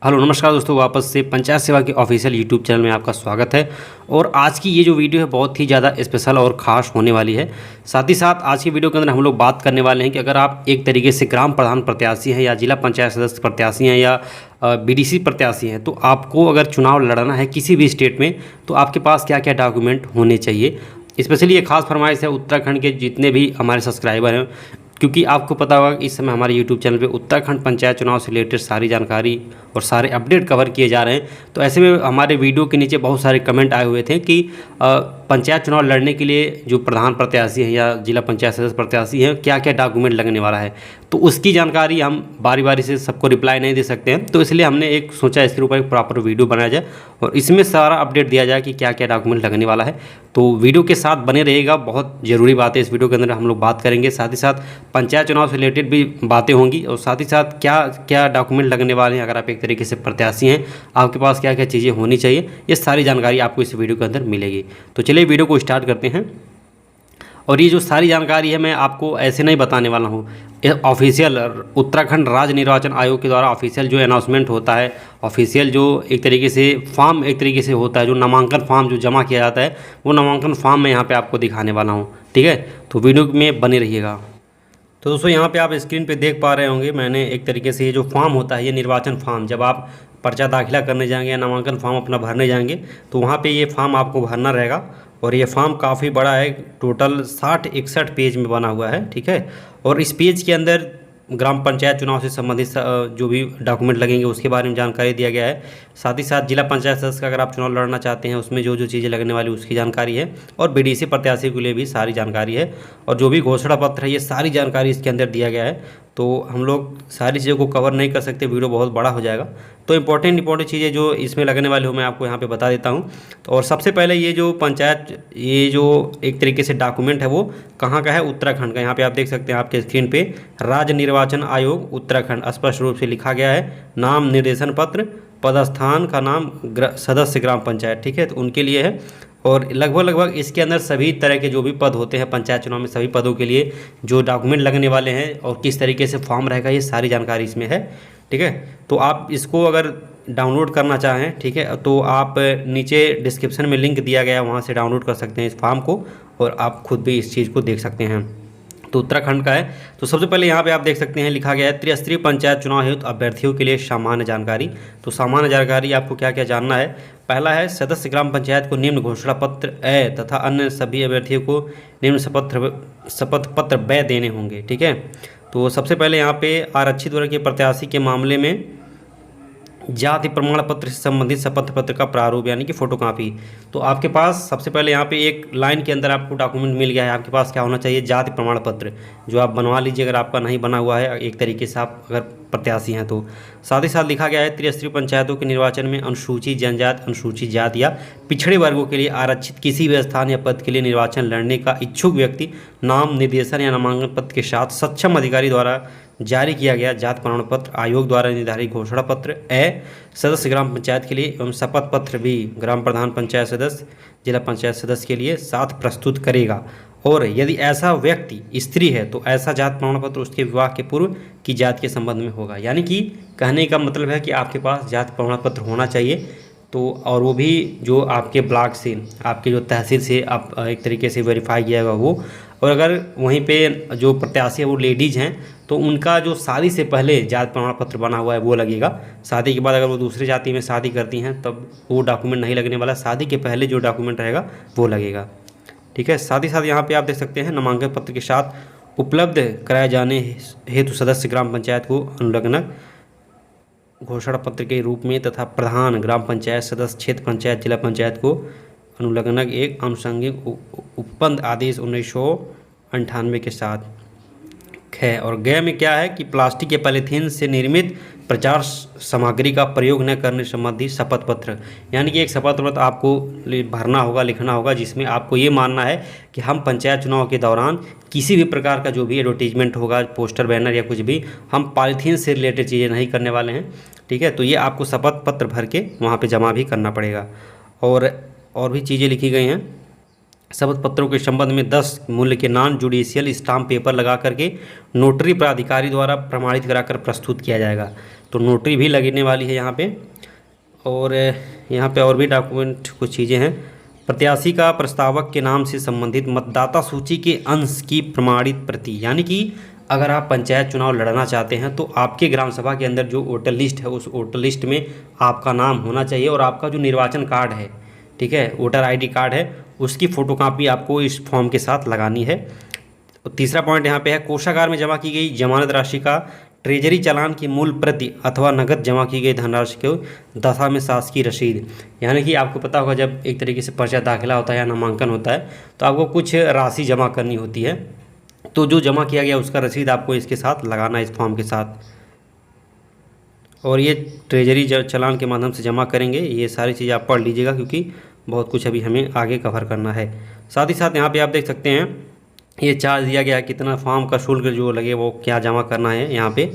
Hello नमस्कार दोस्तों, वापस से पंचायत सेवा के ऑफिशियल यूट्यूब चैनल में आपका स्वागत है। और आज की ये जो वीडियो है बहुत ही ज़्यादा स्पेशल और ख़ास होने वाली है। साथ ही साथ आज की वीडियो के अंदर हम लोग बात करने वाले हैं कि अगर आप एक तरीके से ग्राम प्रधान प्रत्याशी हैं या जिला पंचायत सदस्य प्रत्याशी हैं या बीडीसी प्रत्याशी हैं, तो आपको अगर चुनाव लड़ना है किसी भी स्टेट में तो आपके पास क्या क्या डॉक्यूमेंट होने चाहिए। स्पेशली ये खास फरमाइश है उत्तराखंड के जितने भी हमारे सब्सक्राइबर हैं, क्योंकि आपको पता होगा कि इस समय हमारे यूट्यूब चैनल पे उत्तराखंड पंचायत चुनाव से रिलेटेड सारी जानकारी और सारे अपडेट कवर किए जा रहे हैं। तो ऐसे में हमारे वीडियो के नीचे बहुत सारे कमेंट आए हुए थे कि पंचायत चुनाव लड़ने के लिए जो प्रधान प्रत्याशी हैं या जिला पंचायत सदस्य प्रत्याशी हैं क्या क्या डॉक्यूमेंट लगने वाला है। तो उसकी जानकारी हम बारी बारी से सबको रिप्लाई नहीं दे सकते हैं, तो इसलिए हमने एक सोचा इसके ऊपर एक प्रॉपर वीडियो बनाया जाए और इसमें सारा अपडेट दिया जाए कि क्या क्या डॉक्यूमेंट लगने वाला है। तो वीडियो के साथ बने रहेगा, बहुत ज़रूरी बात है। इस वीडियो के अंदर हम लोग बात करेंगे, साथ ही साथ पंचायत चुनाव से रिलेटेड भी बातें होंगी और साथ ही साथ क्या क्या डॉक्यूमेंट लगने वाले हैं। अगर आप एक तरीके से प्रत्याशी हैं, आपके पास क्या क्या चीज़ें होनी चाहिए, ये सारी जानकारी आपको इस वीडियो के अंदर मिलेगी। तो चलिए वीडियो को स्टार्ट करते हैं। और ये जो सारी जानकारी है मैं आपको ऐसे नहीं बताने वाला हूँ, ऑफिशियल उत्तराखंड राज्य निर्वाचन आयोग के द्वारा ऑफिशियल जो अनाउंसमेंट होता है, ऑफिशियल जो एक तरीके से फॉर्म एक तरीके से होता है, जो नामांकन फॉर्म जो जमा किया जाता है, वो नामांकन फॉर्म मैं यहाँ पे आपको दिखाने वाला हूँ। ठीक है, तो वीडियो में बने रहिएगा। तो दोस्तों यहाँ पे आप स्क्रीन पे देख पा रहे होंगे, मैंने एक तरीके से ये जो फॉर्म होता है, ये निर्वाचन फॉर्म, जब आप पर्चा दाखिला करने जाएंगे या नामांकन फॉर्म अपना भरने जाएंगे तो वहाँ पे ये फॉर्म आपको भरना रहेगा। और ये फॉर्म काफ़ी बड़ा है, टोटल 60-61 पेज में बना हुआ है। ठीक है, और इस पेज के अंदर ग्राम पंचायत चुनाव से संबंधित जो भी डॉक्यूमेंट लगेंगे उसके बारे में जानकारी दिया गया है। साथ ही साथ जिला पंचायत सदस्य का अगर आप चुनाव लड़ना चाहते हैं उसमें जो जो चीज़ें लगने वाली उसकी जानकारी है, और बीडीसी प्रत्याशी के लिए भी सारी जानकारी है, और जो भी घोषणा पत्र है ये सारी जानकारी इसके अंदर दिया गया है। तो हम लोग सारी चीज़ों को कवर नहीं कर सकते, वीडियो बहुत बड़ा हो जाएगा। तो इंपॉर्टेंट चीज़ें जो इसमें लगने वाली हो मैं आपको यहाँ पे बता देता हूँ। तो और सबसे पहले ये जो पंचायत, ये जो एक तरीके से डॉक्यूमेंट है वो कहाँ का है, उत्तराखंड का। यहाँ पे आप देख सकते हैं आपके स्क्रीन पे राज्य निर्वाचन आयोग उत्तराखंड स्पष्ट रूप से लिखा गया है। नाम निर्देशन पत्र, पदस्थान का नाम सदस्य ग्राम पंचायत। ठीक है, तो उनके लिए है। और लगभग इसके अंदर सभी तरह के जो भी पद होते हैं पंचायत चुनाव में, सभी पदों के लिए जो डॉक्यूमेंट लगने वाले हैं और किस तरीके से फॉर्म रहेगा, ये सारी जानकारी इसमें है। ठीक है, तो आप इसको अगर डाउनलोड करना चाहें, ठीक है, तो आप नीचे डिस्क्रिप्शन में लिंक दिया गया है, वहाँ से डाउनलोड कर सकते हैं इस फॉर्म को और आप खुद भी इस चीज़ को देख सकते हैं। तो उत्तराखंड का है। तो सबसे पहले यहाँ पे आप देख सकते हैं लिखा गया है त्रिस्तरीय पंचायत चुनाव हेतु अभ्यर्थियों के लिए सामान्य जानकारी। तो सामान्य जानकारी आपको क्या क्या जानना है। पहला है सदस्य ग्राम पंचायत को निम्न घोषणा पत्र ए तथा अन्य सभी अभ्यर्थियों को निम्न शपथ पत्र ब देने होंगे। ठीक है, तो सबसे पहले यहाँ पे आरक्षित वर्ग के प्रत्याशी के मामले में जाति प्रमाण पत्र से संबंधित शपथ पत्र का प्रारूप यानी कि फोटो कापी। तो आपके पास सबसे पहले यहाँ पे एक लाइन के अंदर आपको डॉक्यूमेंट मिल गया है। आपके पास क्या होना चाहिए, जाति प्रमाण पत्र, जो आप बनवा लीजिए अगर आपका नहीं बना हुआ है, एक तरीके से आप अगर प्रत्याशी हैं तो। साथ ही साथ लिखा गया है त्रिस्तरीय पंचायतों के निर्वाचन में अनुसूचित जनजाति, अनुसूचित जाति या पिछड़े वर्गों के लिए आरक्षित किसी भी स्थान या पद के लिए निर्वाचन लड़ने का इच्छुक व्यक्ति नाम निर्देशन या नामांकन पत्र के साथ सक्षम अधिकारी द्वारा जारी किया गया जाति प्रमाण पत्र, आयोग द्वारा निर्धारित घोषणा पत्र ए सदस्य ग्राम पंचायत के लिए एवं शपथ पत्र भी ग्राम प्रधान पंचायत सदस्य, जिला पंचायत सदस्य के लिए साथ प्रस्तुत करेगा। और यदि ऐसा व्यक्ति स्त्री है तो ऐसा जाति प्रमाण पत्र उसके विवाह के पूर्व की जाति के संबंध में होगा। यानी कि कहने का मतलब है कि आपके पास जाति प्रमाण पत्र होना चाहिए। तो और वो भी जो आपके ब्लॉक से, आपके जो तहसील से आप एक तरीके से वेरीफाई किया होगा वो। और अगर वहीं पे जो प्रत्याशी है वो लेडीज़ हैं तो उनका जो शादी से पहले जाति प्रमाण पत्र बना हुआ है वो लगेगा। शादी के बाद अगर वो दूसरी जाति में शादी करती हैं तब वो डॉक्यूमेंट नहीं लगने वाला, शादी के पहले जो डॉक्यूमेंट रहेगा वो लगेगा। ठीक है, साथ ही साथ यहाँ पे आप देख सकते हैं नामांकन पत्र के साथ उपलब्ध कराए जाने हेतु सदस्य ग्राम पंचायत को अनुलग्नक घोषणा पत्र के रूप में तथा प्रधान ग्राम पंचायत सदस्य, क्षेत्र पंचायत, जिला पंचायत को अनुलग्नक एक आनुषंगिक उपबंध आदेश 1998 के साथ है। और ग में क्या है कि प्लास्टिक के पॉलीथीन से निर्मित प्रचार सामग्री का प्रयोग न करने संबंधी शपथ पत्र। यानी कि एक शपथ पत्र आपको भरना होगा, लिखना होगा, जिसमें आपको ये मानना है कि हम पंचायत चुनाव के दौरान किसी भी प्रकार का जो भी एडवर्टीजमेंट होगा, पोस्टर, बैनर या कुछ भी, हम पॉलीथीन से रिलेटेड चीज़ें नहीं करने वाले हैं। ठीक है, तो ये आपको शपथ पत्र भर के वहाँ पर जमा भी करना पड़ेगा। और भी चीज़ें लिखी गई हैं। शपथ पत्रों के संबंध में 10 मूल्य के नॉन जुडिशियल स्टाम्प पेपर लगा करके नोटरी प्राधिकारी द्वारा प्रमाणित कराकर प्रस्तुत किया जाएगा। तो नोटरी भी लगने वाली है यहाँ पे। और यहाँ पे और भी डॉक्यूमेंट कुछ चीज़ें हैं। प्रत्याशी का प्रस्तावक के नाम से संबंधित मतदाता सूची के अंश की प्रमाणित प्रति, यानी कि अगर आप पंचायत चुनाव लड़ना चाहते हैं तो आपके ग्राम सभा के अंदर जो वोटर लिस्ट है उस वोटर लिस्ट में आपका नाम होना चाहिए, और आपका जो निर्वाचन कार्ड है, ठीक है, वोटर आईडी कार्ड है, उसकी फ़ोटोकॉपी आपको इस फॉर्म के साथ लगानी है। तो तीसरा पॉइंट यहाँ पे है, कोषागार में जमा की गई जमानत राशि का ट्रेजरी चालान की मूल प्रति अथवा नगद जमा की गई धनराशि को दशा में शासकीय रसीद, यानी कि आपको पता होगा जब एक तरीके से पर्चा दाखिला होता है या नामांकन होता है तो आपको कुछ राशि जमा करनी होती है, तो जो जमा किया गया उसका रसीद आपको इसके साथ लगाना है, इस फॉर्म के साथ। और ये ट्रेजरी चालान के माध्यम से जमा करेंगे। ये सारी चीज़ें आप पढ़ लीजिएगा क्योंकि बहुत कुछ अभी हमें आगे कवर करना है। साथ ही साथ यहाँ पे आप देख सकते हैं ये चार्ज दिया गया है, कितना फॉर्म का शुल्क जो लगे वो क्या जमा करना है। यहाँ पे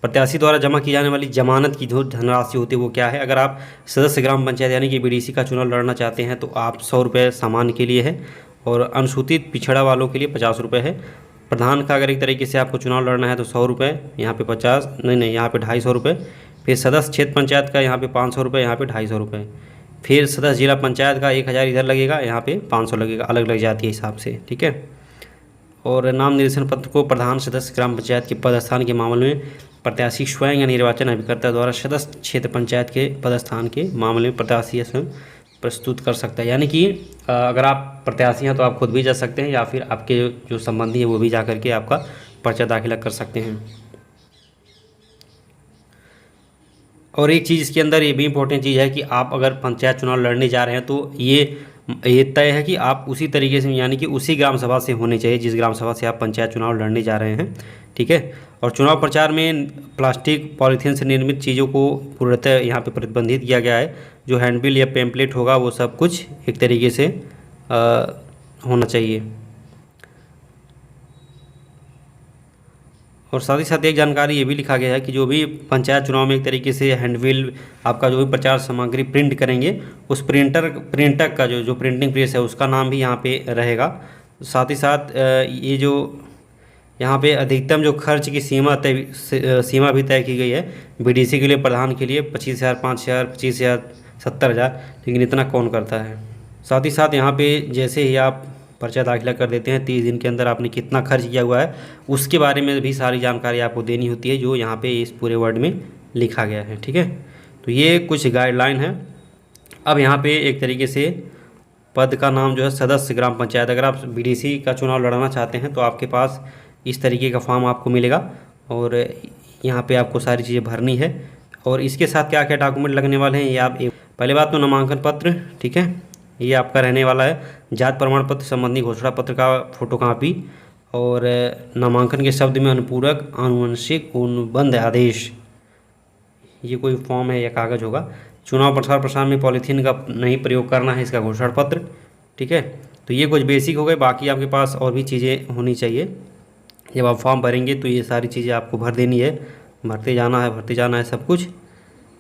प्रत्याशी द्वारा जमा की जाने वाली जमानत की जो धनराशि होती है वो क्या है। अगर आप सदस्य ग्राम पंचायत यानी कि बीडीसी का चुनाव लड़ना चाहते हैं तो आप 100 रुपये सामान्य के लिए है, और अनुसूचित पिछड़ा वालों के लिए 50 रुपये है। प्रधान का अगर एक तरीके से आपको चुनाव लड़ना है तो 100 रुपये, यहाँ पे 50 नहीं यहाँ पे 250 रुपये। फिर सदस्य क्षेत्र पंचायत का यहाँ पे 500 रुपये, यहाँ पे 250 रुपये। फिर सदस्य जिला पंचायत का 1000 इधर लगेगा, यहाँ पे 500 लगेगा, अलग लग जाती है हिसाब से, ठीक है। और नाम निर्देशन पत्र को प्रधान सदस्य ग्राम पंचायत के पदस्थान के मामले में प्रत्याशी स्वयं या निर्वाचन अभिकर्ता द्वारा सदस्य क्षेत्र पंचायत के पदस्थान के मामले में प्रत्याशी स्वयं प्रस्तुत कर सकता है। यानी कि अगर आप प्रत्याशी हैं तो आप खुद भी जा सकते हैं या फिर आपके जो संबंधी है वो भी जा करके आपका पर्चा दाखिला कर सकते हैं। और एक चीज़ इसके अंदर ये भी इम्पोर्टेंट चीज़ है कि आप अगर पंचायत चुनाव लड़ने जा रहे हैं तो ये तय है कि आप उसी तरीके से यानी कि उसी ग्राम सभा से होने चाहिए जिस ग्राम सभा से आप पंचायत चुनाव लड़ने जा रहे हैं, ठीक है। और चुनाव प्रचार में प्लास्टिक पॉलीथीन से निर्मित चीज़ों को पूर्णतः यहाँ पे प्रतिबंधित किया गया है। जो हैंडबिल या पैम्पलेट होगा वो सब कुछ एक तरीके से होना चाहिए। और साथ ही साथ एक जानकारी ये भी लिखा गया है कि जो भी पंचायत चुनाव में एक तरीके से हैंडबिल आपका जो भी प्रचार सामग्री प्रिंट करेंगे उस प्रिंटर का जो प्रिंटिंग प्रेस है उसका नाम भी यहाँ पे रहेगा। साथ ही साथ ये जो यहाँ पे अधिकतम जो खर्च की सीमा भी तय की गई है। बीडीसी के लिए प्रधान के लिए 25,000, 5,000, 25,000, 70,000, लेकिन इतना कौन करता है। साथ ही साथ यहाँ पे जैसे ही आप पर्चा दाखिला कर देते हैं 30 दिन के अंदर आपने कितना खर्च किया हुआ है उसके बारे में भी सारी जानकारी आपको देनी होती है, जो यहाँ पे इस पूरे वर्ड में लिखा गया है, ठीक है। तो ये कुछ गाइडलाइन है। अब यहाँ पे एक तरीके से पद का नाम जो है सदस्य ग्राम पंचायत, अगर आप बीडीसी का चुनाव लड़ना चाहते हैं तो आपके पास इस तरीके का फॉर्म आपको मिलेगा और यहाँ पे आपको सारी चीज़ें भरनी है। और इसके साथ क्या क्या डॉक्यूमेंट लगने वाले हैं ये आप पहले बात तो नामांकन पत्र, ठीक है, ये आपका रहने वाला है। जात प्रमाण पत्र संबंधी घोषणा पत्र का फोटोकॉपी और नामांकन के शब्द में अनुपूरक आनुवंशिक अनुबंध आदेश, ये कोई फॉर्म है या कागज़ होगा। चुनाव प्रचार प्रसार में पॉलीथीन का नहीं प्रयोग करना है, इसका घोषणा पत्र, ठीक है। तो ये कुछ बेसिक हो गए, बाकी आपके पास और भी चीज़ें होनी चाहिए। जब आप फॉर्म भरेंगे तो ये सारी चीज़ें आपको भर देनी है, भरते जाना है सब कुछ।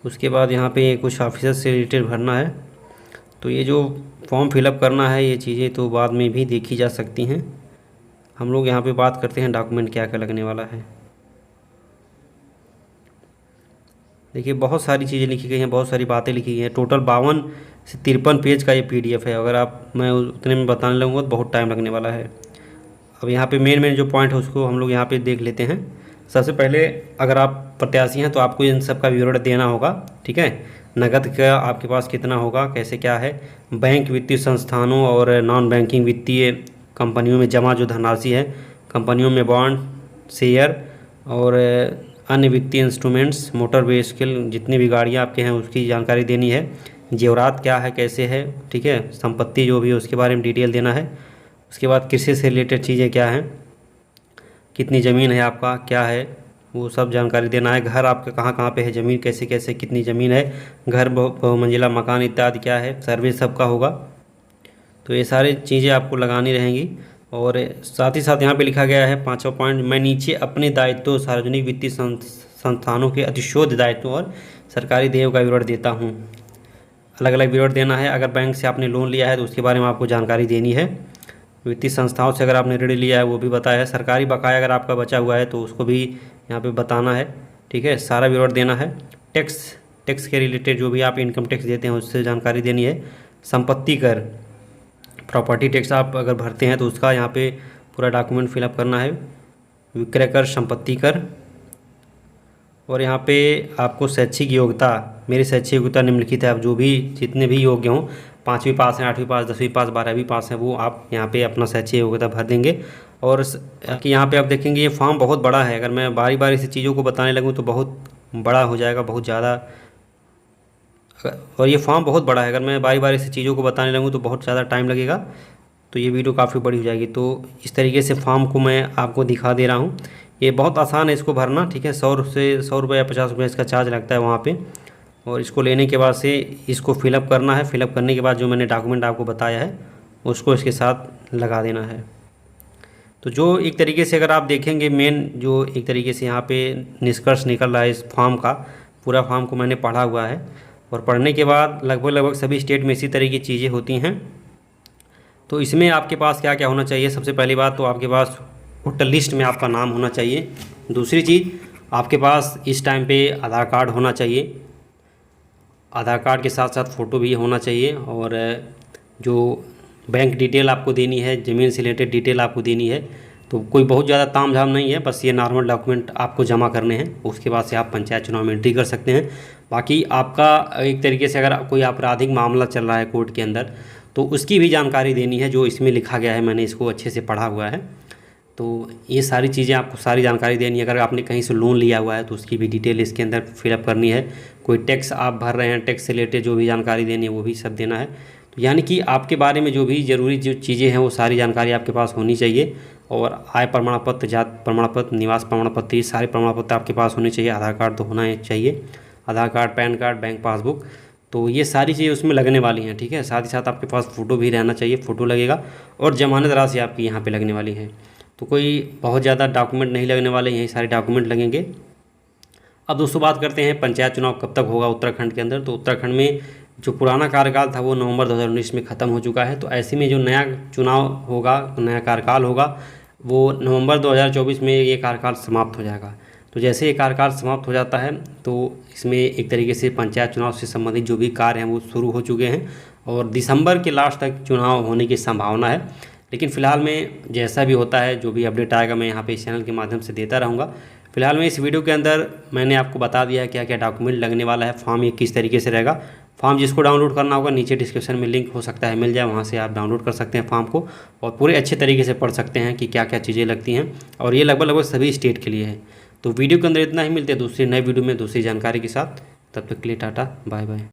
उसके बाद यहाँ पे कुछ ऑफिसर से रिलेटेड भरना है। तो ये जो फॉर्म फिलअप करना है ये चीज़ें तो बाद में भी देखी जा सकती हैं। हम लोग यहाँ पे बात करते हैं डॉक्यूमेंट क्या क्या लगने वाला है। देखिए बहुत सारी चीज़ें लिखी गई हैं, बहुत सारी बातें लिखी गई हैं। टोटल 52 से 53 पेज का ये PDF है। अगर मैं उतने में बताने लगूँगा तो बहुत टाइम लगने वाला है। अब यहाँ पे मेन जो पॉइंट है उसको हम लोग यहाँ पे देख लेते हैं। सबसे पहले अगर आप प्रत्याशी हैं तो आपको इन सब का विवरण देना होगा, ठीक है। नगद का आपके पास कितना होगा, कैसे क्या है, बैंक वित्तीय संस्थानों और नॉन बैंकिंग वित्तीय कंपनियों में जमा जो धनराशि है, कंपनियों में बॉन्ड, शेयर और अन्य वित्तीय इंस्ट्रूमेंट्स, मोटर व्हीकल जितनी भी गाड़ियाँ आपके हैं उसकी जानकारी देनी है। जेवरात क्या है, कैसे है, ठीक है, संपत्ति जो भी है उसके बारे में डिटेल देना है। उसके बाद कृषि से रिलेटेड चीज़ें क्या हैं, कितनी ज़मीन है आपका, क्या है, वो सब जानकारी देना है। घर आपका कहाँ कहाँ पे है, ज़मीन कैसे कैसे कितनी ज़मीन है, घर बहुमंजिला मकान इत्यादि क्या है, सर्वे सबका होगा। तो ये सारी चीज़ें आपको लगानी रहेंगी। और साथ ही साथ यहाँ पे लिखा गया है 5वां पॉइंट, मैं नीचे अपने दायित्व सार्वजनिक वित्तीय संस्थानों के अतिशोध दायित्व और सरकारी देय का विवरण देता हूँ। अलग अलग विवरण देना है। अगर बैंक से आपने लोन लिया है तो उसके बारे में आपको जानकारी देनी है। वित्तीय संस्थाओं से अगर आपने ऋण लिया है वो भी बताया है। सरकारी बकाया अगर आपका बचा हुआ है तो उसको भी यहाँ पे बताना है। ठीक है, सारा विवरण देना है। टैक्स के रिलेटेड जो भी आप इनकम टैक्स देते हैं उससे जानकारी देनी है। संपत्ति कर, प्रॉपर्टी टैक्स आप अगर भरते हैं तो उसका यहाँ पे पूरा डॉक्यूमेंट फिलअप करना है। विक्रय कर, संपत्ति कर, और यहाँ पे आपको शैक्षिक योग्यता, मेरी शैक्षिक योग्यता निम्नलिखित है। आप जो भी जितने भी योग्य हों, 5वीं पास हैं, 8वीं पास, 10वीं पास, 12वीं पास हैं, वो आप यहाँ पे अपना शैक्षिक योग्यता भर देंगे। और कि यहाँ पे आप देखेंगे ये फॉर्म बहुत बड़ा है। अगर मैं बारी बारी से चीज़ों को बताने लगूँ तो बहुत बड़ा हो जाएगा, बहुत ज़्यादा। और ये फॉर्म बहुत बड़ा है, अगर मैं बारी बारी से चीज़ों को बताने लगूँ तो बहुत ज़्यादा टाइम लगेगा, तो ये वीडियो काफ़ी बड़ी हो जाएगी। तो इस तरीके से फॉर्म को मैं आपको दिखा दे रहा हूँ। ये बहुत आसान है इसको भरना, ठीक है। 100 रुपये या 50 रुपये इसका चार्ज लगता है वहाँ पे। और इसको लेने के बाद से इसको फिलअप करना है। फिलअप करने के बाद जो मैंने डॉक्यूमेंट आपको बताया है उसको इसके साथ लगा देना है। तो जो एक तरीके से अगर आप देखेंगे, मेन जो एक तरीके से यहाँ पे निष्कर्ष निकल रहा है इस फॉर्म का, पूरा फॉर्म को मैंने पढ़ा हुआ है। और पढ़ने के बाद लगभग सभी स्टेट में इसी तरह की चीज़ें होती हैं। तो इसमें आपके पास क्या क्या होना चाहिए? सबसे पहली बात तो आपके पास वोटर लिस्ट में आपका नाम होना चाहिए। दूसरी चीज़, आपके पास इस टाइम पे आधार कार्ड होना चाहिए। आधार कार्ड के साथ साथ फ़ोटो भी होना चाहिए। और जो बैंक डिटेल आपको देनी है, ज़मीन से रिलेटेड डिटेल आपको देनी है। तो कोई बहुत ज़्यादा तामझाम नहीं है, बस ये नॉर्मल डॉक्यूमेंट आपको जमा करने हैं। उसके बाद से आप पंचायत चुनाव में एंट्री कर सकते हैं। बाकी आपका एक तरीके से अगर कोई आपराधिक मामला चल रहा है कोर्ट के अंदर, तो उसकी भी जानकारी देनी है, जो इसमें लिखा गया है। मैंने इसको अच्छे से पढ़ा हुआ है। तो ये सारी चीज़ें आपको सारी जानकारी देनी है। अगर आपने कहीं से लोन लिया हुआ है तो उसकी भी डिटेल इसके अंदर फिलअप करनी है। कोई टैक्स आप भर रहे हैं, टैक्स से रिलेटेड जो भी जानकारी देनी है वो भी सब देना है। तो यानी कि आपके बारे में जो भी ज़रूरी जो चीज़ें हैं वो सारी जानकारी आपके पास होनी चाहिए। और आय प्रमाण पत्र, जात प्रमाण पत्र, निवास प्रमाण पत्र, ये सारे प्रमाण पत्र आपके पास होने चाहिए। आधार कार्ड तो होना ही चाहिए, Aadhaar card, PAN card, bank passbook. तो ये सारी चीज़ें उसमें लगने वाली हैं, ठीक है। साथ ही साथ आपके पास फ़ोटो भी रहना चाहिए, फ़ोटो लगेगा। और जमानत राशि आपकी यहाँ पे लगने वाली है। तो कोई बहुत ज़्यादा डॉक्यूमेंट नहीं लगने वाले, यही सारे डॉक्यूमेंट लगेंगे। अब दोस्तों बात करते हैं पंचायत चुनाव कब तक होगा उत्तराखंड के अंदर। तो उत्तराखंड में जो पुराना कार्यकाल था वो नवंबर 2019 में ख़त्म हो चुका है। तो ऐसे में जो नया चुनाव होगा, नया कार्यकाल होगा, वो नवंबर 2024 में ये कार्यकाल समाप्त हो जाएगा। तो जैसे ये कार्यकाल समाप्त हो जाता है तो इसमें एक तरीके से पंचायत चुनाव से संबंधित जो भी कार्य हैं वो शुरू हो चुके हैं। और दिसंबर के लास्ट तक चुनाव होने की संभावना है। लेकिन फ़िलहाल में जैसा भी होता है, जो भी अपडेट आएगा मैं यहाँ पे इस चैनल के माध्यम से देता रहूँगा। फिलहाल में इस वीडियो के अंदर मैंने आपको बता दिया है क्या क्या डॉक्यूमेंट लगने वाला है, फॉर्म ये किस तरीके से रहेगा। फॉर्म जिसको डाउनलोड करना होगा नीचे डिस्क्रिप्शन में लिंक हो सकता है मिल जाए, वहाँ से आप डाउनलोड कर सकते हैं फॉर्म को और पूरे अच्छे तरीके से पढ़ सकते हैं कि क्या क्या चीज़ें लगती हैं। और ये लगभग सभी स्टेट के लिए है। तो वीडियो के अंदर इतना ही, मिलते हैं दूसरी नई वीडियो में दूसरी जानकारी के साथ। तब तक के लिए टाटा, बाय बाय।